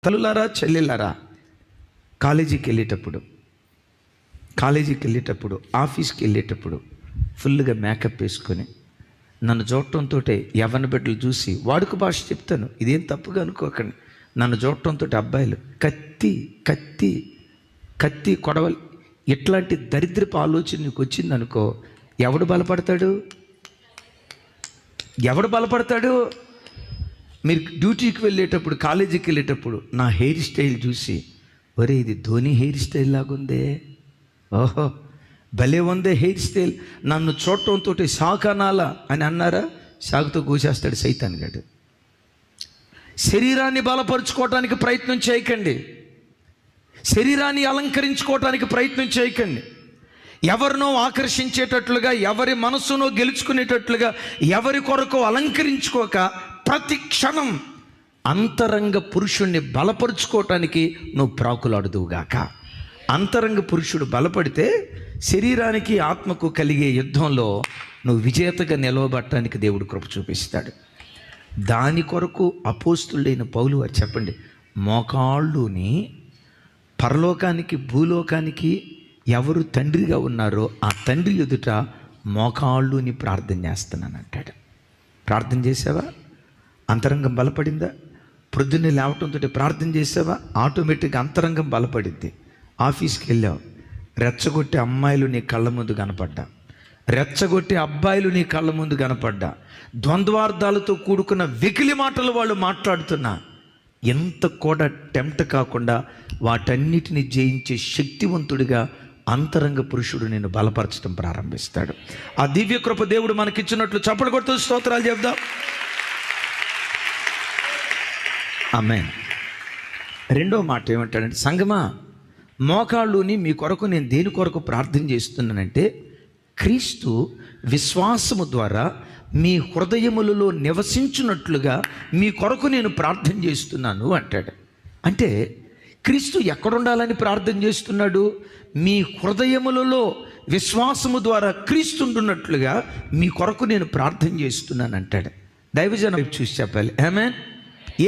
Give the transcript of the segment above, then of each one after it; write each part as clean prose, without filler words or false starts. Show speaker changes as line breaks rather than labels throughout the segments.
తల్లులారా, చెల్లెలారా, కాలేజీకి వెళ్ళేటప్పుడు ఆఫీస్కి వెళ్ళేటప్పుడు ఫుల్గా మేకప్ వేసుకొని నన్ను చూడటంతో యవ్వన బిడ్డలు చూసి, వాడుక భాష చెప్తాను, ఇదేం తప్పుగా అనుకోకండి, నన్ను చూడటంతో అబ్బాయిలు కత్తి కత్తి కత్తి కొడవలి ఇట్లాంటి దరిద్రపు ఆలోచన నీకు వచ్చిందనుకో, ఎవడు బలపడతాడు? మీరు డ్యూటీకి వెళ్ళేటప్పుడు, కాలేజీకి వెళ్ళేటప్పుడు నా హెయిర్ స్టైల్ చూసి, ఒరే ఇది ధోని హెయిర్ స్టైల్ లాగుందే, ఓహో భలే ఉందే హెయిర్ స్టైల్, నన్ను చూడటంతో సాకనాలా అని అన్నారా, సాగుతో కూసేస్తాడు సైతాన్ గడు. శరీరాన్ని బలపరుచుకోవటానికి ప్రయత్నం చేయకండి, శరీరాన్ని అలంకరించుకోవటానికి ప్రయత్నం చేయకండి. ఎవరినో ఆకర్షించేటట్లుగా, ఎవరి మనసునో గెలుచుకునేటట్లుగా, ఎవరి కొరకు అలంకరించుకోక ప్రతి క్షణం అంతరంగ పురుషుణ్ణి బలపరుచుకోవటానికి నువ్వు ప్రాకులాడుదువుగాక. అంతరంగ పురుషుడు బలపడితే శరీరానికి ఆత్మకు కలిగే యుద్ధంలో నువ్వు విజేతగా నిలవబట్టడానికి దేవుడు కృప చూపిస్తాడు. దాని కొరకు అపోస్తులైన పౌలు వారు చెప్పండి, మోకాళ్ళుని పరలోకానికి భూలోకానికి ఎవరు తండ్రిగా ఉన్నారో ఆ తండ్రి ఎదుట మోకాళ్ళుని ప్రార్థన చేస్తున్నాను అంటాడు. ప్రార్థన చేసావా? అంతరంగం బలపడిందా? ప్రొద్దున్నే లేవటంతో ప్రార్థన చేసావా? ఆటోమేటిక్గా అంతరంగం బలపడింది. ఆఫీస్కి వెళ్ళావు, రెచ్చగొట్టే అమ్మాయిలు నీ కళ్ళ ముందు కనపడ్డా, రెచ్చగొట్టే అబ్బాయిలు నీ కళ్ళ ముందు కనపడ్డా, ద్వంద్వార్థాలతో కూడుకున్న వెకిలి మాటలు వాళ్ళు మాట్లాడుతున్నా, ఎంత కూడా టెంప్ట్ కాకుండా వాటన్నిటిని జయించే శక్తివంతుడిగా అంతరంగ పురుషుడు నిన్ను బలపరచడం ప్రారంభిస్తాడు. ఆ దివ్య కృప దేవుడు మనకిచ్చినట్లు చప్పట్లు కొడుతూ స్తోత్రాలు చెప్దాం. ఆమేన్. రెండో మాట ఏమంటాడంటే, సంగమా మోకాళ్ళుని మీ కొరకు నేను దేని కొరకు ప్రార్థన చేస్తున్నానంటే, క్రీస్తు విశ్వాసము ద్వారా మీ హృదయములలో నివసించున్నట్లుగా మీ కొరకు నేను ప్రార్థన చేస్తున్నాను అంటాడు. అంటే క్రీస్తు ఎక్కడుండాలని ప్రార్థన చేస్తున్నాడు? మీ హృదయములలో విశ్వాసము ద్వారా క్రీస్తు ఉంటున్నట్లుగా మీ కొరకు నేను ప్రార్థన చేస్తున్నాను అంటాడు. దైవజనం వైపు చూసి చెప్పాలి, ఆమేన్.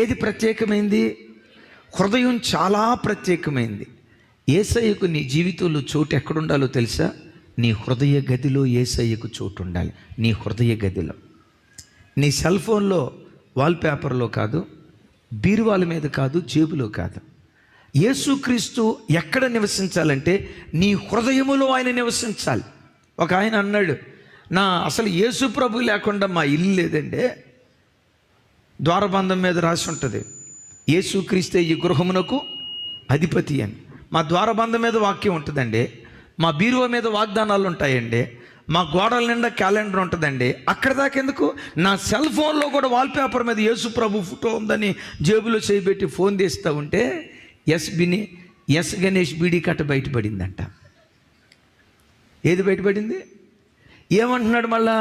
ఏది ప్రత్యేకమైంది? హృదయం చాలా ప్రత్యేకమైంది. యేసయ్యకు నీ జీవితంలో చోటు ఎక్కడుండాలో తెలుసా? నీ హృదయ గదిలో యేసయ్యకు చోటు ఉండాలి. నీ హృదయ గదిలో, నీ సెల్ ఫోన్లో వాల్పేపర్లో కాదు, బీరువాల మీద కాదు, జేబులో కాదు. యేసుక్రీస్తు ఎక్కడ నివసించాలంటే నీ హృదయములో ఆయన నివసించాలి. ఒక ఆయన అన్నాడు, అసలు యేసు ప్రభు లేకుండా మా ఇల్లు లేదండి. ద్వారబంధం మీద రాసి ఉంటుంది, యేసుక్రీస్తే ఈ గృహమునకు అధిపతి అని. మా ద్వారబంధం మీద వాక్యం ఉంటుందండి, మా బీరువా మీద వాగ్దానాలు ఉంటాయండి, మా గోడల నిండా క్యాలెండర్ ఉంటుందండి. అక్కడ దాకెందుకు? నా సెల్ ఫోన్లో కూడా వాల్పేపర్ మీద యేసు ప్రభు ఫోటో ఉందని జేబులో చేయబెట్టి ఫోన్ తీస్తూ ఉంటే ఎస్ గణేష్ బీడీ కట్ట బయటపడిందంట. ఏది బయటపడింది? ఏమంటున్నాడు మళ్ళా?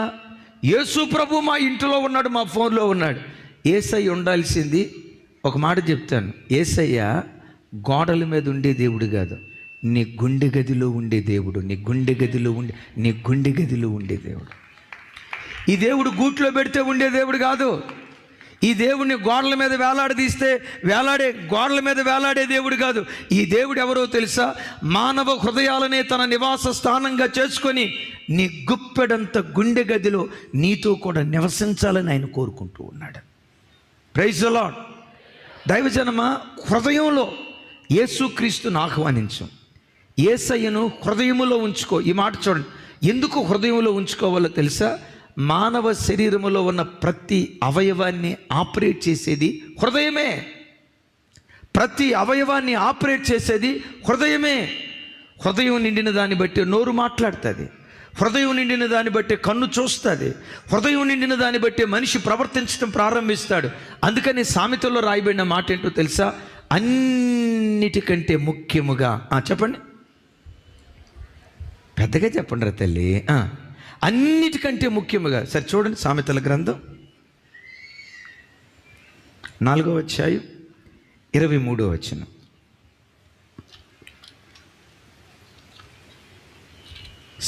యేసు ప్రభు మా ఇంటిలో ఉన్నాడు, మా ఫోన్లో ఉన్నాడు. యేసయ్య ఉండాల్సింది, ఒక మాట చెప్తాను, యేసయ్య గోడల మీద ఉండే దేవుడు కాదు, నీ గుండె గదిలో ఉండే దేవుడు. నీ గుండె గదిలో ఉండే దేవుడు. ఈ దేవుడు గూట్లో పెడితే ఉండే దేవుడు కాదు. ఈ దేవుడిని గోడల మీద గోడల మీద వేలాడే దేవుడు కాదు. ఈ దేవుడు ఎవరో తెలుసా? మానవ హృదయాలనే తన నివాస స్థానంగా చేసుకొని నీ గుప్పెడంత గుండె గదిలో నీతో కూడా నివసించాలని ఆయన కోరుకుంటూ ఉన్నాడు. Praise the lord. దైవజనమా, హృదయంలో యేసుక్రీస్తును ఆహ్వానించు, యేసయ్యను హృదయములో ఉంచుకో. ఈ మాట చూడండి, ఎందుకు హృదయంలో ఉంచుకోవాలో తెలుసా? మానవ శరీరములో ఉన్న ప్రతి అవయవాన్ని ఆపరేట్ చేసేది హృదయమే. ప్రతి అవయవాన్ని ఆపరేట్ చేసేది హృదయమే. హృదయం నిండిన దాన్ని బట్టి నోరు మాట్లాడుతుంది, హృదయం నిండిన దాన్ని బట్టి కన్ను చూస్తుంది, హృదయం నిండిన దాన్ని బట్టి మనిషి ప్రవర్తించడం ప్రారంభిస్తాడు. అందుకని సామెతల్లో రాయబడిన మాట ఏంటో తెలుసా? అన్నిటికంటే ముఖ్యముగా, చెప్పండి, పెద్దగా చెప్పండి రా తల్లి, అన్నిటికంటే ముఖ్యముగా. సరే చూడండి, సామెతల గ్రంథం 4వ అధ్యాయం 23వ వచనం.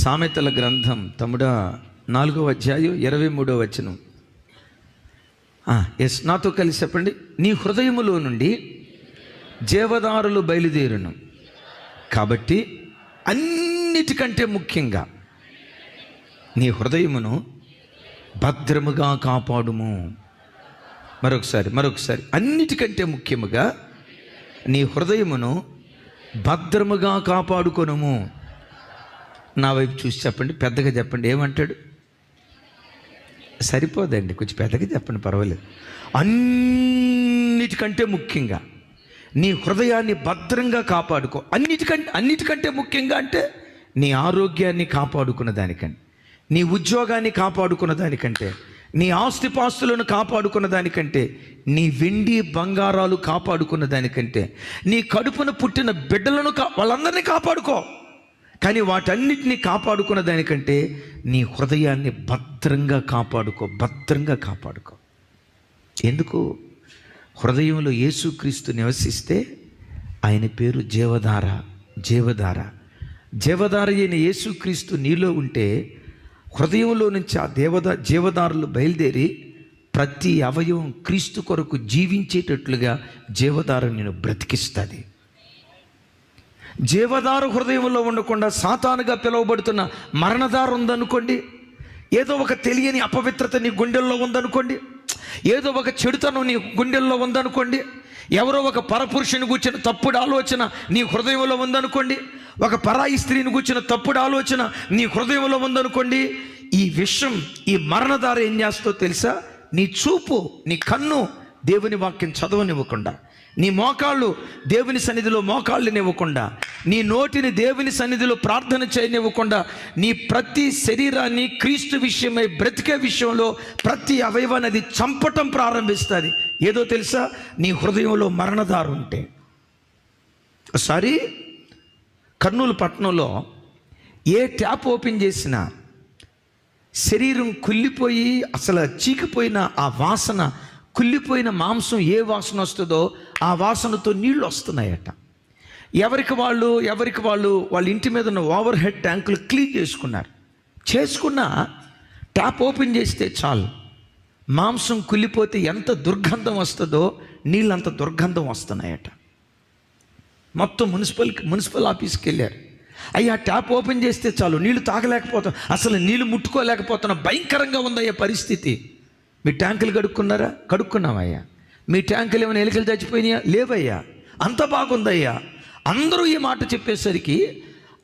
సామెతల గ్రంథం తమ్ముడా 4వ అధ్యాయం 23వ వచనం. నాతో కలిసి చెప్పండి. నీ హృదయములో నుండి జీవదారులు బయలుదేరును. కాబట్టి అన్నిటికంటే ముఖ్యంగా నీ హృదయమును భద్రముగా కాపాడుము. మరొకసారి అన్నిటికంటే ముఖ్యముగా నీ హృదయమును భద్రముగా కాపాడుకొనుము. నా వైపు చూసి చెప్పండి, పెద్దగా చెప్పండి. ఏమంటాడు? సరిపోదండి, కొంచెం పెద్దగా చెప్పండి, పర్వాలేదు. అన్నిటికంటే ముఖ్యంగా నీ హృదయాన్ని భద్రంగా కాపాడుకో. అన్నిటికంటే ముఖ్యంగా అంటే నీ ఆరోగ్యాన్ని కాపాడుకున్న దానికంటే, నీ ఉద్యోగాన్ని కాపాడుకున్న దానికంటే, నీ ఆస్తిపాస్తులను కాపాడుకున్న దానికంటే, నీ వెండి బంగారాలు కాపాడుకున్న దానికంటే, నీ కడుపున పుట్టిన బిడ్డలను వాళ్ళందరినీ కాపాడుకో. కానీ వాటన్నిటినీ కాపాడుకున్న దానికంటే నీ హృదయాన్ని భద్రంగా కాపాడుకో. ఎందుకు? హృదయంలో యేసుక్రీస్తు నివసిస్తే ఆయన పేరు జీవధార అయిన యేసుక్రీస్తు నీలో ఉంటే హృదయంలో నుంచి ఆ జీవధారలు బయలుదేరి ప్రతి అవయవం క్రీస్తు కొరకు జీవించేటట్లుగా జీవధార నేను బ్రతికిస్తుంది. జీవధార హృదయంలో ఉండకుండా సాతానుగా పిలువబడుతున్న మరణధార ఉందనుకోండి, ఏదో ఒక తెలియని అపవిత్రత నీ గుండెల్లో ఉందనుకోండి, ఏదో ఒక చెడుతనం నీ గుండెల్లో ఉందనుకోండి, ఎవరో ఒక పరపురుషుని కూర్చిన తప్పుడు ఆలోచన నీ హృదయంలో ఉందనుకోండి, ఒక పరాయి స్త్రీని కూర్చిన తప్పుడు ఆలోచన నీ హృదయంలో ఉందనుకోండి, ఈ విషయం, ఈ మరణధార ఏం చేస్తో తెలుసా? నీ చూపు, నీ కన్ను దేవుని వాక్యం చదవనివ్వకుండా, నీ మోకాళ్ళు దేవుని సన్నిధిలో మోకాళ్ళనివ్వకుండా, నీ నోటిని దేవుని సన్నిధిలో ప్రార్థన చేయనివ్వకుండా, నీ ప్రతి శరీరాన్ని క్రీస్తు విషయమై బ్రతికే విషయంలో ప్రతి అవయవాన్ని అది చంపటం ప్రారంభిస్తుంది. ఏదో తెలుసా? నీ హృదయంలో మరణధార ఉంటే. ఒకసారి కర్నూలు పట్టణంలో ఏ ట్యాప్ ఓపెన్ చేసినా శరీరం కుళ్ళిపోయి అసలు చీకిపోయిన ఆ వాసన, కుళ్ళిపోయిన మాంసం ఏ వాసన వస్తుందో ఆ వాసనతో నీళ్లు వస్తున్నాయట. ఎవరికి వాళ్ళు వాళ్ళ ఇంటి మీద ఉన్న ఓవర్ హెడ్ ట్యాంకులు క్లీన్ చేసుకున్న ట్యాప్ ఓపెన్ చేస్తే చాలు, మాంసం కుళ్ళిపోతే ఎంత దుర్గంధం వస్తుందో నీళ్ళు అంత దుర్గంధం వస్తున్నాయట. మొత్తం మున్సిపల్ ఆఫీస్కి వెళ్ళారు. అయ్యా ట్యాప్ ఓపెన్ చేస్తే చాలు, నీళ్లు తాగలేకపోతాం, అసలు నీళ్లు ముట్టుకోలేకపోతున్నాం, భయంకరంగా ఉందయ్యా పరిస్థితి. మీ ట్యాంకులు కడుక్కున్నామయ్యా, మీ ట్యాంకులు ఏమైనా ఎలుకలు చచ్చిపోయినాయా? లేవయ్యా, అంత బాగుందయ్యా. అందరూ ఈ మాట చెప్పేసరికి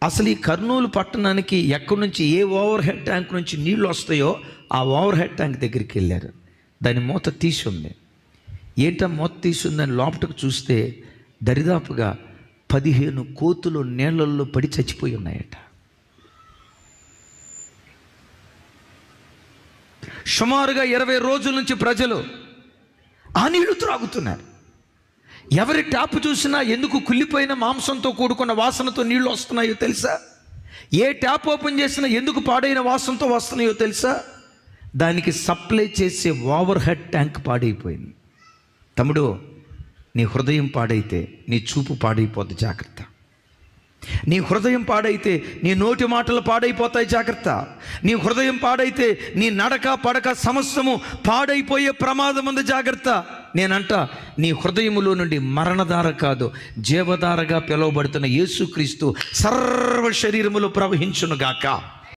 అసలు ఈ కర్నూలు పట్టణానికి ఎక్కడి నుంచి ఏ ఓవర్ హెడ్ ట్యాంక్ నుంచి నీళ్లు వస్తాయో ఆ ఓవర్ హెడ్ ట్యాంక్ దగ్గరికి వెళ్ళారు. దాని మూత తీసి ఉంది. ఏంటా మూత తీసి ఉందని లోపలికి చూస్తే దరిదాపుగా 15 కోతులు నీళ్ళల్లో పడి చచ్చిపోయి ఉన్నాయట. సుమారుగా 20 రోజుల నుంచి ప్రజలు ఆ నీళ్లు త్రాగుతున్నారు. ఎవరి ట్యాప్ చూసినా ఎందుకు కుళ్ళిపోయిన మాంసంతో కూడుకున్న వాసనతో నీళ్లు వస్తున్నాయో తెలుసా? ఏ ట్యాప్ ఓపెన్ చేసినా ఎందుకు పాడైన వాసనతో వస్తున్నాయో తెలుసా? దానికి సప్లై చేసే ఓవర్ హెడ్ ట్యాంక్ పాడైపోయింది. తమ్ముడు, నీ హృదయం పాడైతే నీ చూపు పాడైపోద్ది, జాగ్రత్త. నీ హృదయం పాడైతే నీ నోటి మాటలు పాడైపోతాయి, జాగ్రత్త. నీ హృదయం పాడైతే నీ నడక పడక సమస్తము పాడైపోయే ప్రమాదం ఉంది, జాగ్రత్త. నేనంట నీ హృదయములో నుండి మరణధార కాదు, జీవధారగా పిలువబడుతున్న యేసుక్రీస్తు సర్వ శరీరములో ప్రవహించునుగాక.